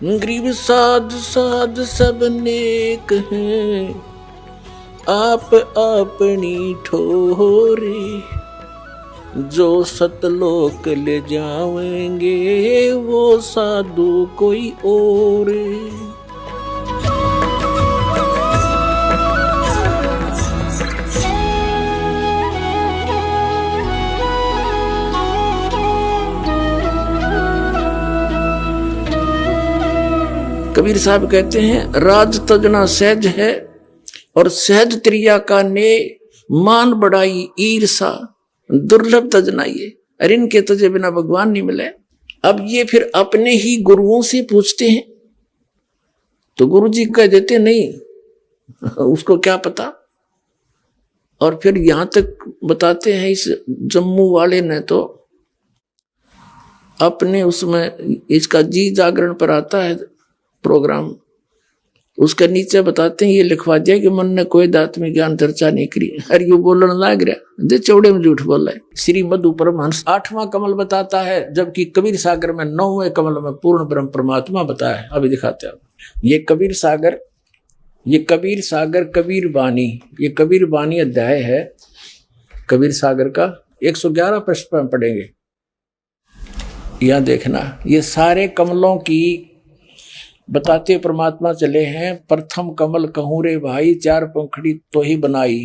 गरीब साध साध सब नेक हैं, आप अपनी ठोरे, जो सतलोक ले जाएंगे वो साधु कोई और। कबीर साहब कहते हैं राज तजना सहज है और सहज त्रिया का ने मान बढ़ाई ईर्षा दुर्लभ तजना ये। अरे इनके तजे बिना भगवान नहीं मिले। अब ये फिर अपने ही गुरुओं से पूछते हैं तो गुरु जी कह देते नहीं, उसको क्या पता। और फिर यहां तक बताते हैं इस जम्मू वाले ने तो अपने उसमें इसका जी जागरण पर आता है प्रोग्राम, उसके नीचे बताते हैं ये लिखवा दिया कि मन ने कोई आत्मिक ज्ञान चर्चा नहीं करी। अरे यू बोलने लग रहा दे चौड़े में झूठ बोल रहा है। श्री मधु परमहंस 8वां कमल बताता है, जबकि कबीर सागर में 9वें कमल में पूर्ण ब्रह्म परमात्मा बताया है। अभी दिखाते हैं ये कबीर सागर, ये कबीर सागर कबीर बानी, ये कबीर बानी अध्याय है कबीर सागर का। 111 पृष्ठ पर पढ़ेंगे। यहां देखना ये सारे कमलों की बताते परमात्मा चले हैं। प्रथम कमल कहूं रे भाई, 4 पंखड़ी तो ही बनाई,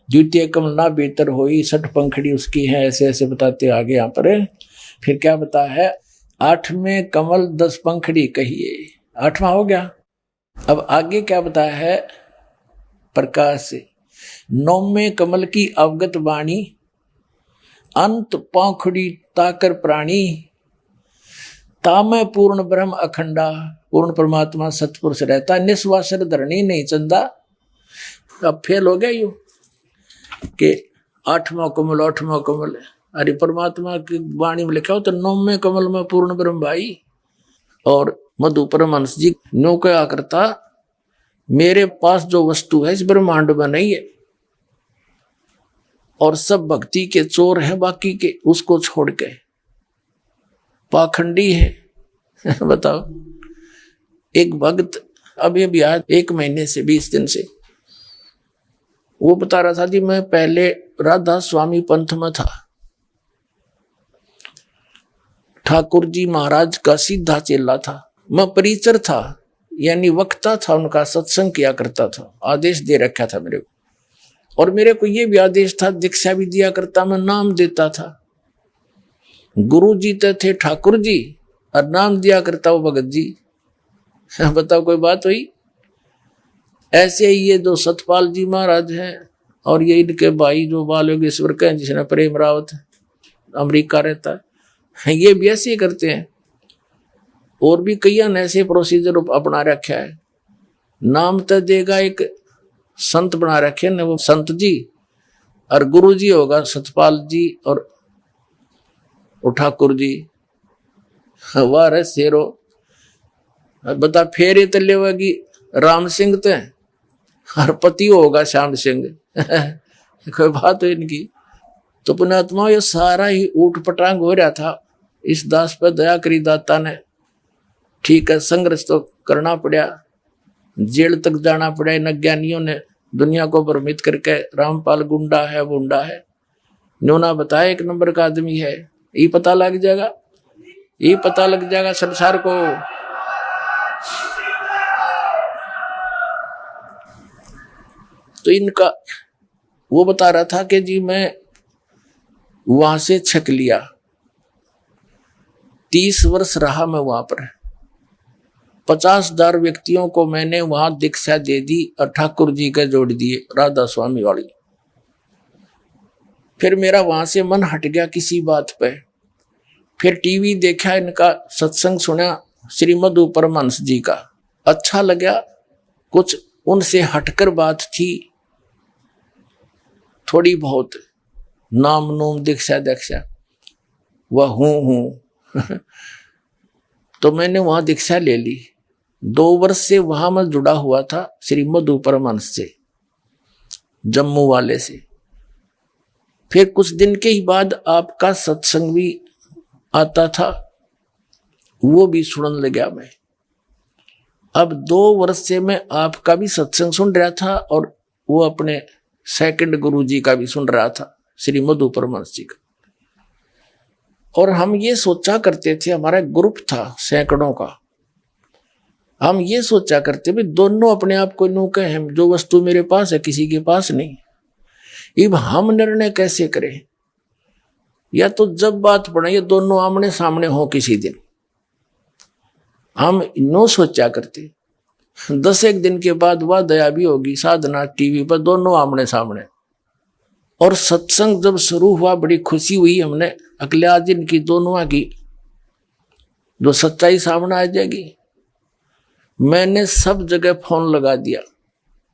द्वितीय कमल ना बेहतर होई, 6 पंखड़ी उसकी है। ऐसे ऐसे बताते आगे यहाँ पर। फिर क्या बता है 8वें कमल 10 पंखड़ी कहिए, 8वां हो गया। अब आगे क्या बताया है प्रकाश से 9वें कमल की अवगत वाणी, अंत पंखड़ी ताकर प्राणी, तामे पूर्ण ब्रह्म अखंडा, पूर्ण परमात्मा सतपुरुष रहता, निस्वासर धरणी नहीं चंदा। अब फेल हो गया यू कि 8वां कमल 8वां कमल। अरे परमात्मा की वाणी में लिखा हो तो 9वें कमल में पूर्ण ब्रह्म भाई। और मधु परमहंस जी नो क्या करता, मेरे पास जो वस्तु है इस ब्रह्मांड में नहीं है और सब भक्ति के चोर हैं बाकी के, उसको छोड़ के पाखंडी है। बताओ एक भक्त अभी अभी आज 1 महीने से 20 दिन से वो बता रहा था जी मैं पहले राधा स्वामी पंथ में था, ठाकुर जी महाराज का सीधा चेला था, मैं परिचर था यानी वक्ता था, उनका सत्संग किया करता था, आदेश दे रखा था मेरे को। और मेरे को ये भी आदेश था दीक्षा भी दिया करता, मैं नाम देता था। गुरु जी तो थे ठाकुर जी और नाम दिया करता वो भगत जी। बताओ कोई बात हुई। ऐसे ही ये जो सतपाल जी महाराज हैं और ये इनके भाई जो बाल योगेश्वर के जिसने प्रेम रावत अमेरिका रहता है, ये भी ऐसे ही करते हैं। और भी कई ऐसे प्रोसीजर अपना रखा है। नाम तो देगा एक संत बना रखे ना वो संत जी, और गुरु जी होगा सतपाल जी और ठाकुर जी। वाह रे शेरो बता फेरे तले होगी राम सिंह ते और पति होगा श्याम सिंह। कोई बात हो इनकी। तो पुण्यात्मा ये सारा ही ऊट पटांग हो रहा था। इस दास पर दया करी दाता ने। ठीक है संघर्ष तो करना पड़ा, जेल तक जाना पड़ा। इन अज्ञानियों ने दुनिया को भ्रमित करके रामपाल गुंडा है बुंडा है, नोना बताया 1 नंबर का आदमी है। ये पता लग जाएगा, ये पता लग जाएगा संसार को। तो इनका वो बता रहा था कि जी मैं वहां से छक लिया, 30 वर्ष रहा मैं वहां पर, 50,000 व्यक्तियों को मैंने वहां दीक्षा दे दी और ठाकुर जी के जोड़ दिए राधा स्वामी वाली। फिर मेरा वहां से मन हट गया किसी बात पे। फिर टीवी देखा, इनका सत्संग सुना श्री मधु परमहंस जी का, अच्छा लगा। कुछ उनसे हटकर बात थी थोड़ी बहुत, नाम नूम दीक्षा दीक्षा वह हूं तो मैंने वहां दीक्षा ले ली। 2 वर्ष से वहां मैं जुड़ा हुआ था श्री मधु परमहंस से, जम्मू वाले से। फिर कुछ दिन के ही बाद आपका सत्संग भी आता था, वो भी सुनने लगा मैं। अब 2 वर्ष से मैं आपका भी सत्संग सुन रहा था और वो अपने सेकंड गुरु जी का भी सुन रहा था, श्री मधु परमहंस जी का। और हम ये सोचा करते थे, हमारा ग्रुप था सैकड़ों का, हम ये सोचा करते भी दोनों अपने आप को यूं कहें, जो वस्तु मेरे पास है किसी के पास नहीं। अब हम निर्णय कैसे करें? या तो जब बात पड़े ये दोनों आमने सामने हो किसी दिन, हम नो सोचा करते। 10 दिन के बाद वह दया भी होगी, साधना टीवी पर दोनों आमने सामने। और सत्संग जब शुरू हुआ बड़ी खुशी हुई, हमने अगले दिन की दोनों की जो सच्चाई सामने आ जाएगी। मैंने सब जगह फोन लगा दिया,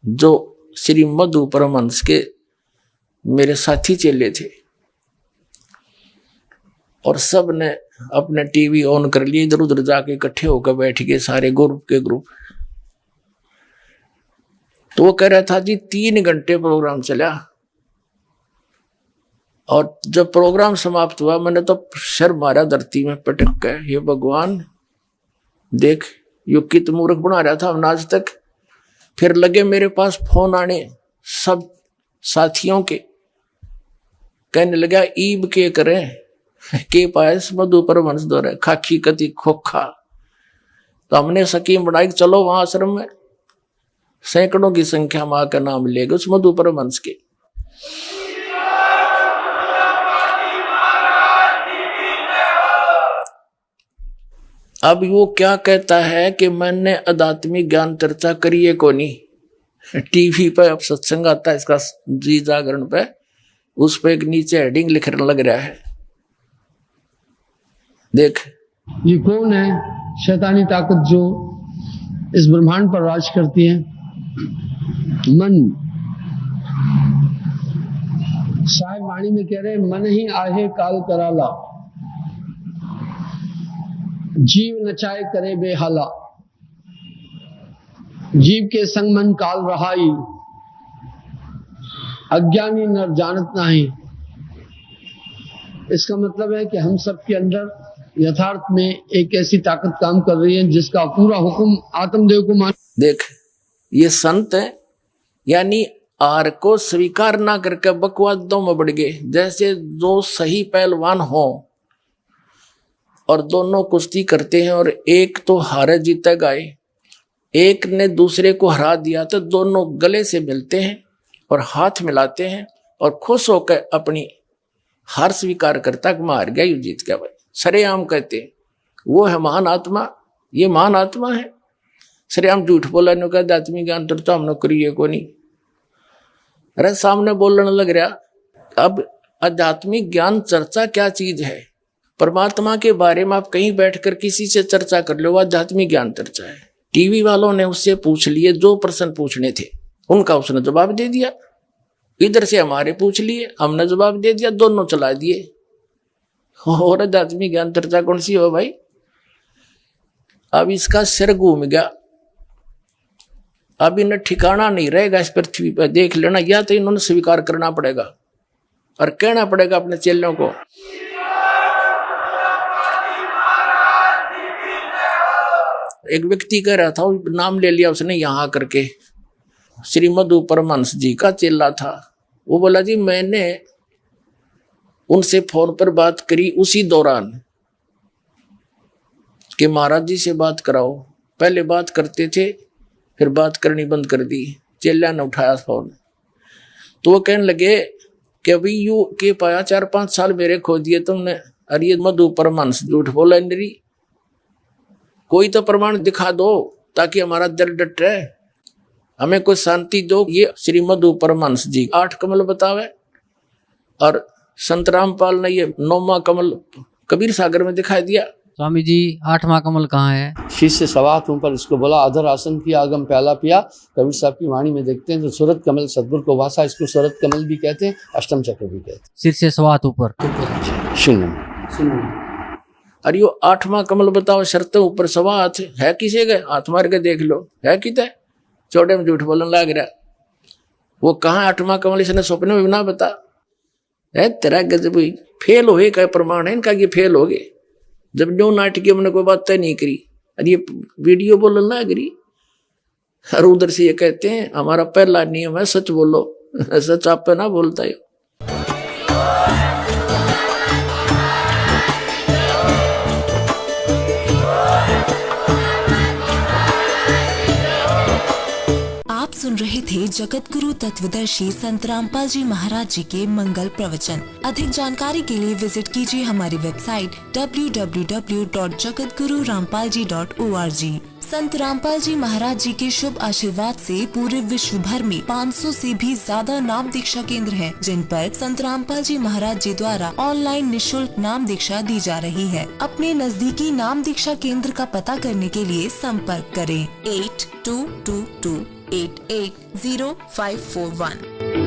जो श्री मधु परमहंस के मेरे साथी चेले थे, और सब ने अपने टीवी ऑन कर लिए, इधर उधर जाके इकट्ठे होकर बैठ गए सारे ग्रुप के ग्रुप। तो वो कह रहा था जी 3 घंटे प्रोग्राम चला, और जब प्रोग्राम समाप्त हुआ मैंने तो सर मारा धरती में पटक के, हे भगवान देख यो कित मूर्ख बना रहा था हमने आज तक। फिर लगे मेरे पास फोन आने सब साथियों के, कहने लगा ईब के करें के पास मधु परमहंस दौरे खाकी कति खोखा। तो हमने स्कीम बनाई, चलो वहां आश्रम में सैकड़ों की संख्या में आकर नाम लेगा उस मधु परमहंस के। अब वो क्या कहता है कि मैंने आध्यात्मिक ज्ञान चर्चा करी है को नहीं, टीवी पे अब सत्संग आता है इसका जी जागरण पे, उस पे एक नीचे हेडिंग लिखने लग रहा है, देख ये कौन है शैतानी ताकत जो इस ब्रह्मांड पर राज करती है? मन। साहिब वाणी में कह रहे मन ही आहे काल कराला, जीव नचाए करे बेहाला, जीव के संग मन काल रहाई, अज्ञानी नर जानत नहीं। इसका मतलब है कि हम सब के अंदर यथार्थ में एक ऐसी ताकत काम कर रही है जिसका पूरा हुक्म आत्मदेव को मान। देख ये संत है, यानी आर को स्वीकार ना करके बकवादों में बढ़ गए। जैसे जो सही पहलवान हो और दोनों कुश्ती करते हैं और एक तो हारे जीते गए, एक ने दूसरे को हरा दिया, तो दोनों गले से मिलते हैं और हाथ मिलाते हैं और खुश होकर अपनी हार स्वीकार करता कि मैं हार गया, यू जीत गया। भाई सरेआम कहते हैं वो है महान आत्मा, ये महान आत्मा है। सरेआम झूठ बोला नो कहते आत्मी ज्ञान चर्चा हमने करिए को नहीं, अरे सामने बोलने लग रहा। अब आध्यात्मिक ज्ञान चर्चा क्या चीज है? परमात्मा के बारे में आप कहीं बैठकर किसी से चर्चा कर लो, आध्यात्मिक ज्ञान चर्चा है। टीवी वालों ने उससे पूछ लिए जो प्रश्न पूछने थे, उनका उसने जवाब दे दिया। इधर से हमारे पूछ लिए, हमने जवाब दे दिया, दोनों चला दिए। और आध्यात्मिक ज्ञान चर्चा कौन सी हो भाई? अब इसका सिर घूम गया, अब इन्हें ठिकाना नहीं रहेगा इस पृथ्वी पर। देख लेना, या तो इन्होंने स्वीकार करना पड़ेगा और कहना पड़ेगा अपने चेलों को। एक व्यक्ति कह रहा था, नाम ले लिया उसने यहाँ करके, श्री मधु परमहंस जी का चेला था। वो बोला जी मैंने उनसे फोन पर बात करी उसी दौरान कि महाराज जी से बात कराओ। पहले बात करते थे, फिर बात करनी बंद कर दी। चेला ने उठाया फोन, तो वो कहने लगे कि अभी यू के पाया 4-5 साल मेरे खो दिए तुमने। अरे ये मधु परमहंस झूठ बोला नहीं, कोई तो प्रमाण दिखा दो ताकि हमारा दिल डटे, हमें कोई शांति दो। ये श्री मधु परमहंस जी 8 कमल बतावे और संत रामपाल ने ये 9वां कमल कबीर सागर में दिखाई दिया। स्वामी जी 8वां कमल कहाँ है? शिष्य सवातों पर इसको बोला, अधर आसन किया, आगम प्याला पिया। कबीर साहब की वाणी में देखते हैं तो सूरत कमल सदगुरु को वासा, इसको सूरत कमल भी कहते हैं, अष्टम चक्र भी कहते हैं। सिर से सवात ऊपर शून्य। अरे यो 8वां कमल बताओ, शर्त ऊपर सवा हाथ है, किसे गए हाथ मार के देख लो है किते, चौड़े में झूठ बोलने लग रहा। वो कहाँ 8वां कमल, इसने सपने में भी ना बता है। तेरा गजब फेल हो गए, प्रमाण है इनका कि फेल हो गए। जब न्यू नाटकीय मैंने कोई बात तय नहीं करी, अरे ये वीडियो बोलने लग रही, और उधर से ये कहते हैं हमारा पहला नियम है सच बोलो, सच आप पे ना बोलता है। आप सुन रहे थे जगत गुरु तत्वदर्शी संत रामपाल जी महाराज जी के मंगल प्रवचन। अधिक जानकारी के लिए विजिट कीजिए हमारी वेबसाइट www.jagatgururampalji.org। संत रामपाल जी महाराज जी के शुभ आशीर्वाद से पूरे विश्व भर में 500 से भी ज्यादा नाम दीक्षा केंद्र हैं, जिन पर संत रामपाल जी महाराज जी द्वारा ऑनलाइन निशुल्क नाम दीक्षा दी जा रही है। अपने नजदीकी नाम दीक्षा केंद्र का पता करने के लिए संपर्क करें 8222880541।